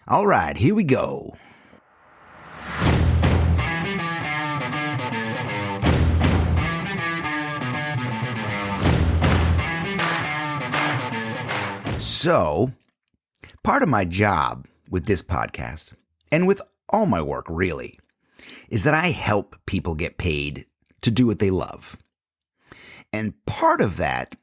All right, here we go. So, part of my job with this podcast, and with all my work really, is that I help people get paid to do what they love. And part of that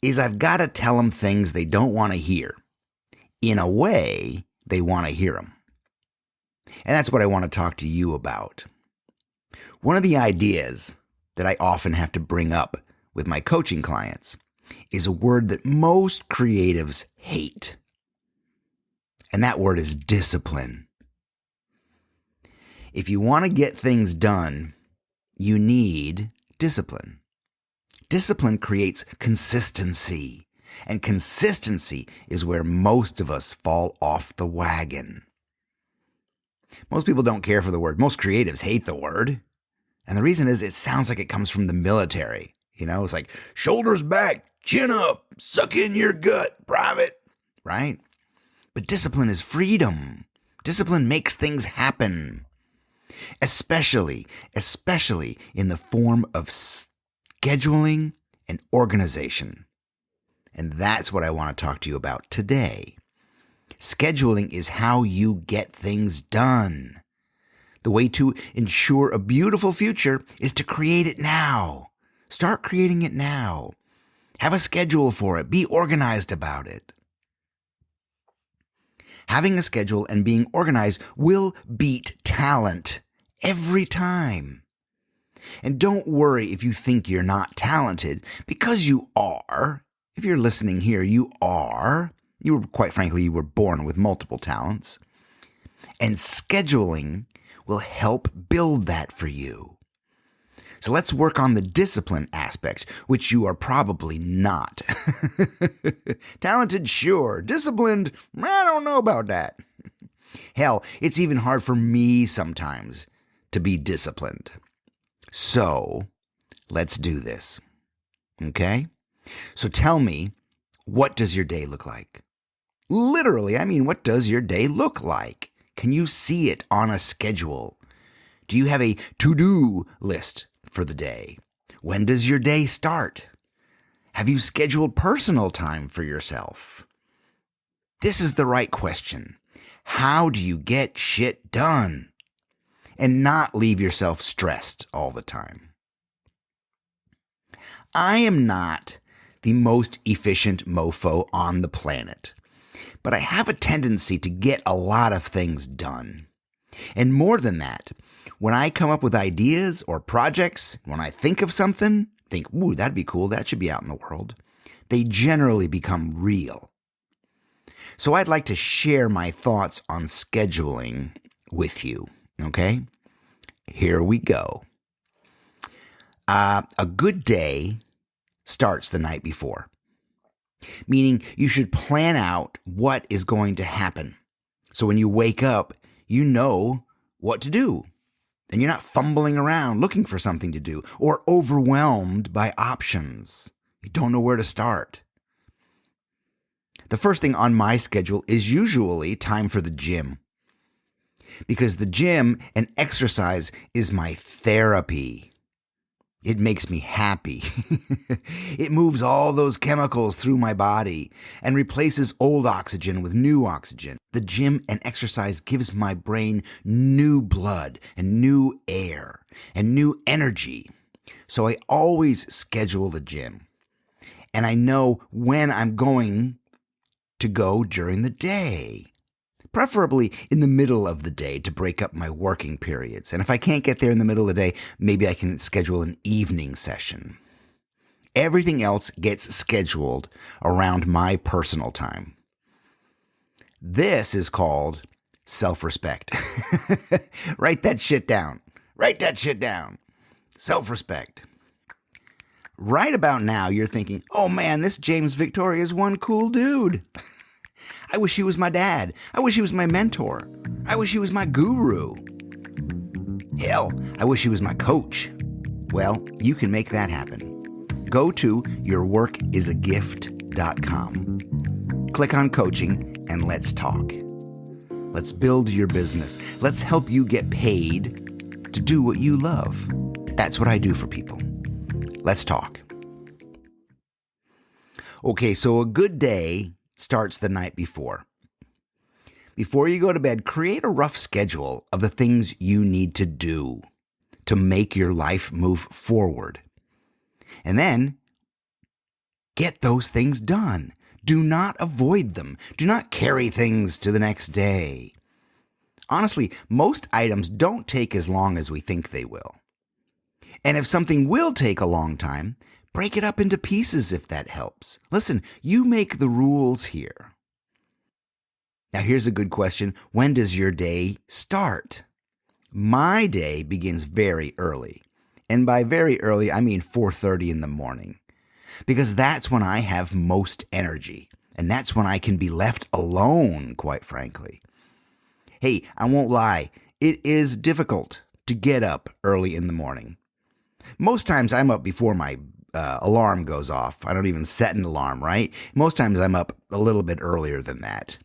is I've got to tell them things they don't want to hear. In a way, they want to hear them. And that's what I want to talk to you about. One of the ideas that I often have to bring up with my coaching clients is a word that most creatives hate. And that word is discipline. If you want to get things done, you need discipline. Discipline creates consistency, and consistency is where most of us fall off the wagon. Most people don't care for the word. Most creatives hate the word. And the reason is it sounds like it comes from the military. You know, it's like shoulders back, chin up, suck in your gut, private, right? But discipline is freedom. Discipline makes things happen, especially in the form of scheduling and organization. And that's what I want to talk to you about today. Scheduling is how you get things done. The way to ensure a beautiful future is to create it now. Start creating it now. Have a schedule for it. Be organized about it. Having a schedule and being organized will beat talent every time. And don't worry if you think you're not talented, because you are. If you're listening here, you are. Quite frankly, you were born with multiple talents. And scheduling will help build that for you. So let's work on the discipline aspect, which you are probably not. Talented, sure. Disciplined, I don't know about that. Hell, it's even hard for me sometimes to be disciplined. So let's do this. Okay? So tell me, what does your day look like? Literally, what does your day look like? Can you see it on a schedule? Do you have a to-do list for the day? When does your day start? Have you scheduled personal time for yourself? This is the right question. How do you get shit done and not leave yourself stressed all the time? I am not the most efficient mofo on the planet, but I have a tendency to get a lot of things done. And more than that, when I come up with ideas or projects, when I think of something, ooh, that'd be cool, that should be out in the world, they generally become real. So I'd like to share my thoughts on scheduling with you, okay? Here we go. A good day starts the night before, meaning you should plan out what is going to happen. So when you wake up, you know what to do. And you're not fumbling around looking for something to do or overwhelmed by options. You don't know where to start. The first thing on my schedule is usually time for the gym, because the gym and exercise is my therapy. It makes me happy. It moves all those chemicals through my body and replaces old oxygen with new oxygen. The gym and exercise gives my brain new blood and new air and new energy. So I always schedule the gym. And I know when I'm going to go during the day, preferably in the middle of the day to break up my working periods. And if I can't get there in the middle of the day, maybe I can schedule an evening session. Everything else gets scheduled around my personal time. This is called self-respect. Write that shit down. Write that shit down. Self-respect. Right about now, you're thinking, oh man, this James Victoria is one cool dude. I wish he was my dad. I wish he was my mentor. I wish he was my guru. Hell, I wish he was my coach. Well, you can make that happen. Go to yourworkisagift.com. Click on coaching and let's talk. Let's build your business. Let's help you get paid to do what you love. That's what I do for people. Let's talk. Okay, so a good day starts the night before. Before you go to bed, create a rough schedule of the things you need to do to make your life move forward. And then get those things done. Do not avoid them. Do not carry things to the next day. Honestly, most items don't take as long as we think they will. And if something will take a long time, break it up into pieces if that helps. Listen, you make the rules here. Now here's a good question. When does your day start? My day begins very early. And by very early, I mean 4:30 in the morning. Because that's when I have most energy. And that's when I can be left alone, quite frankly. Hey, I won't lie. It is difficult to get up early in the morning. Most times I'm up before my alarm goes off. I don't even set an alarm, right? Most times I'm up a little bit earlier than that.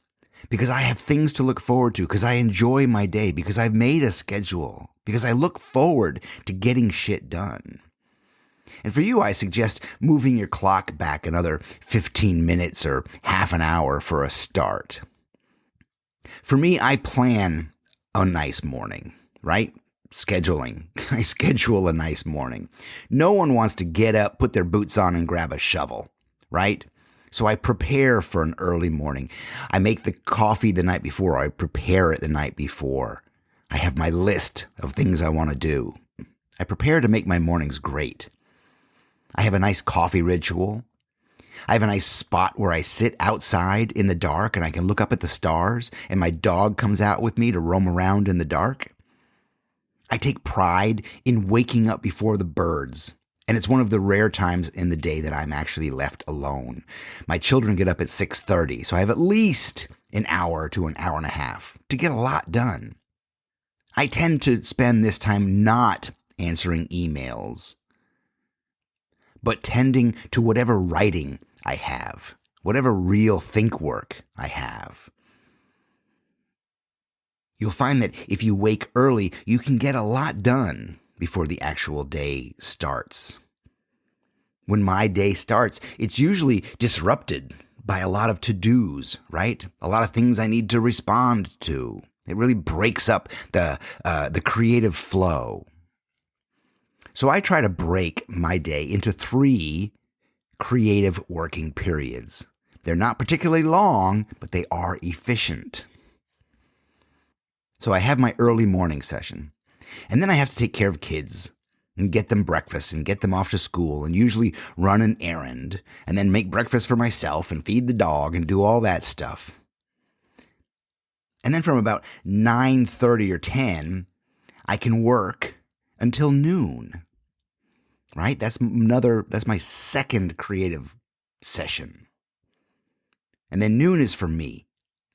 Because I have things to look forward to, because I enjoy my day, because I've made a schedule, because I look forward to getting shit done. And for you, I suggest moving your clock back another 15 minutes or half an hour for a start. For me, I plan a nice morning, right? Scheduling. I schedule a nice morning. No one wants to get up, put their boots on, and grab a shovel, right? So I prepare for an early morning. I make the coffee the night before. I prepare it the night before. I have my list of things I want to do. I prepare to make my mornings great. I have a nice coffee ritual. I have a nice spot where I sit outside in the dark and I can look up at the stars, and my dog comes out with me to roam around in the dark. I take pride in waking up before the birds. And it's one of the rare times in the day that I'm actually left alone. My children get up at 6:30, so I have at least an hour to an hour and a half to get a lot done. I tend to spend this time not answering emails, but tending to whatever writing I have, whatever real think work I have. You'll find that if you wake early, you can get a lot done before the actual day starts. When my day starts, it's usually disrupted by a lot of to-dos, right? A lot of things I need to respond to. It really breaks up the creative flow. So I try to break my day into 3 creative working periods. They're not particularly long, but they are efficient. So I have my early morning session. And then I have to take care of kids and get them breakfast and get them off to school and usually run an errand and then make breakfast for myself and feed the dog and do all that stuff. And then from about 9:30 or 10, I can work until noon. Right? That's my second creative session. And then noon is for me.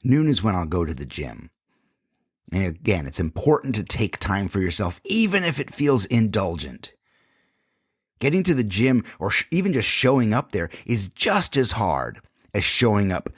Noon is when I'll go to the gym. And again, it's important to take time for yourself, even if it feels indulgent. Getting to the gym or even just showing up there is just as hard as showing up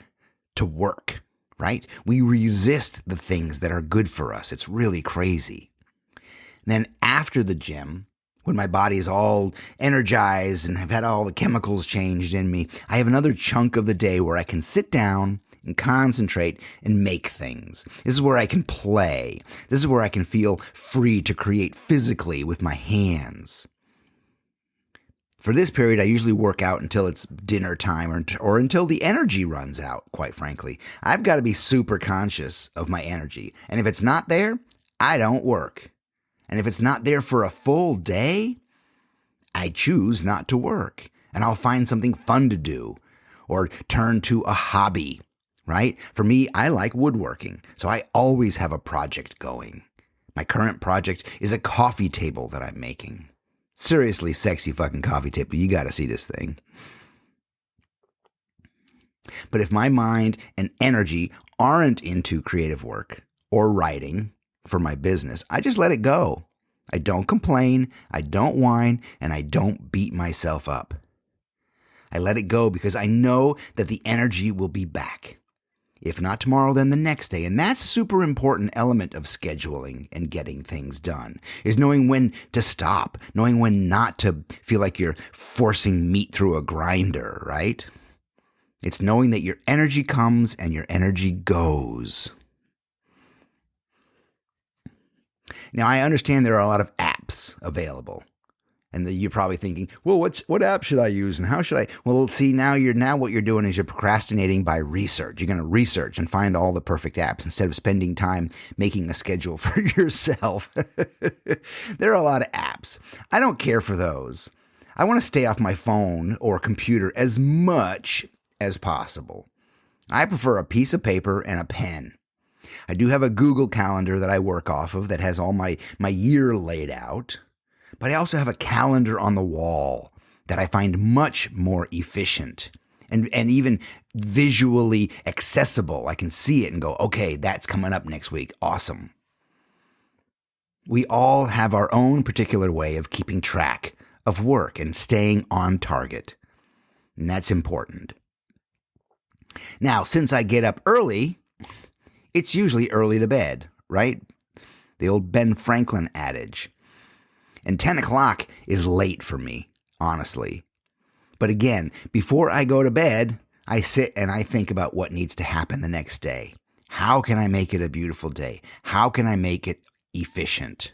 to work, right? We resist the things that are good for us. It's really crazy. And then after the gym, when my body is all energized and have had all the chemicals changed in me, I have another chunk of the day where I can sit down and concentrate and make things. This is where I can play. This is where I can feel free to create physically with my hands. For this period, I usually work out until it's dinner time or until the energy runs out, quite frankly. I've got to be super conscious of my energy. And if it's not there, I don't work. And if it's not there for a full day, I choose not to work. And I'll find something fun to do or turn to a hobby. Right? For me, I like woodworking, so I always have a project going. My current project is a coffee table that I'm making. Seriously sexy fucking coffee table. You gotta see this thing. But if my mind and energy aren't into creative work or writing for my business, I just let it go. I don't complain, I don't whine, and I don't beat myself up. I let it go because I know that the energy will be back. If not tomorrow, then the next day. And that's a super important element of scheduling and getting things done, is knowing when to stop, knowing when not to feel like you're forcing meat through a grinder, right? It's knowing that your energy comes and your energy goes. Now, I understand there are a lot of apps available. And you're probably thinking, well, what app should I use and how should I? Well, see, now what you're doing is you're procrastinating by research. You're going to research and find all the perfect apps instead of spending time making a schedule for yourself. There are a lot of apps. I don't care for those. I want to stay off my phone or computer as much as possible. I prefer a piece of paper and a pen. I do have a Google Calendar that I work off of that has all my year laid out. But I also have a calendar on the wall that I find much more efficient and even visually accessible. I can see it and go, okay, that's coming up next week. Awesome. We all have our own particular way of keeping track of work and staying on target. And that's important. Now, since I get up early, it's usually early to bed, right? The old Ben Franklin adage. And 10 o'clock is late for me, honestly. But again, before I go to bed, I sit and I think about what needs to happen the next day. How can I make it a beautiful day? How can I make it efficient?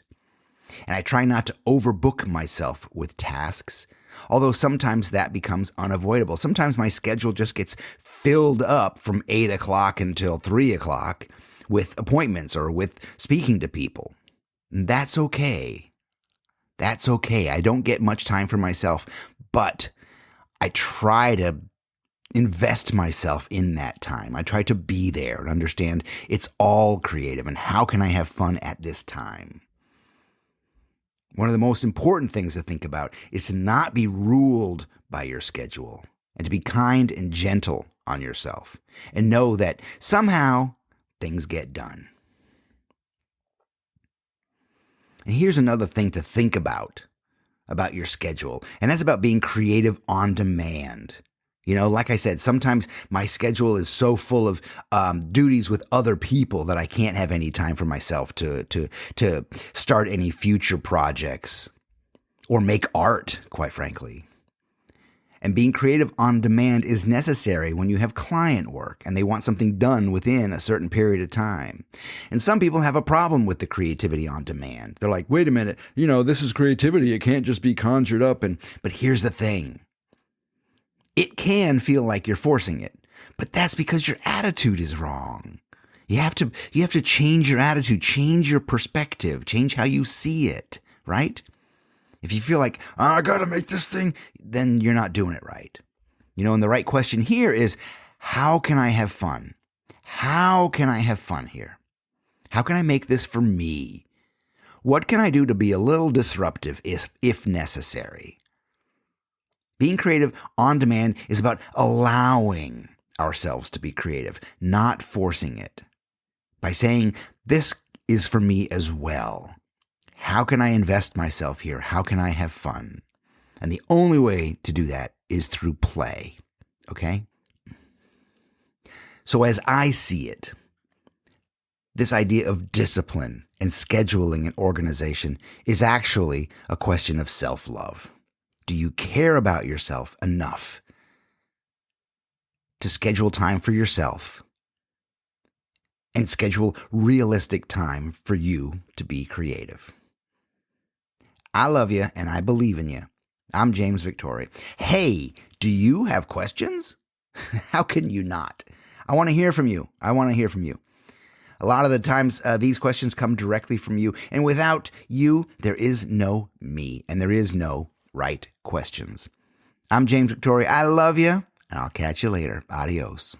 And I try not to overbook myself with tasks, although sometimes that becomes unavoidable. Sometimes my schedule just gets filled up from 8 o'clock until 3 o'clock with appointments or with speaking to people. And that's okay. That's okay. I don't get much time for myself, but I try to invest myself in that time. I try to be there and understand it's all creative and how can I have fun at this time? One of the most important things to think about is to not be ruled by your schedule and to be kind and gentle on yourself and know that somehow things get done. And here's another thing to think about your schedule, and that's about being creative on demand. You know, like I said, sometimes my schedule is so full of duties with other people that I can't have any time for myself to start any future projects or make art, quite frankly. And being creative on demand is necessary when you have client work and they want something done within a certain period of time. And some people have a problem with the creativity on demand. They're like, wait a minute, this is creativity. It can't just be conjured up. But here's the thing. It can feel like you're forcing it, but that's because your attitude is wrong. You have to change your attitude, change your perspective, change how you see it, right? If you feel like, I got to make this thing, then you're not doing it right. And the right question here is, how can I have fun? How can I have fun here? How can I make this for me? What can I do to be a little disruptive if necessary? Being creative on demand is about allowing ourselves to be creative, not forcing it. By saying, this is for me as well. How can I invest myself here? How can I have fun? And the only way to do that is through play, okay? So as I see it, this idea of discipline and scheduling and organization is actually a question of self-love. Do you care about yourself enough to schedule time for yourself and schedule realistic time for you to be creative? I love you and I believe in you. I'm James Victoria. Hey, do you have questions? How can you not? I want to hear from you. A lot of the times, these questions come directly from you. And without you, there is no me and there is no right questions. I'm James Victoria. I love you and I'll catch you later. Adios.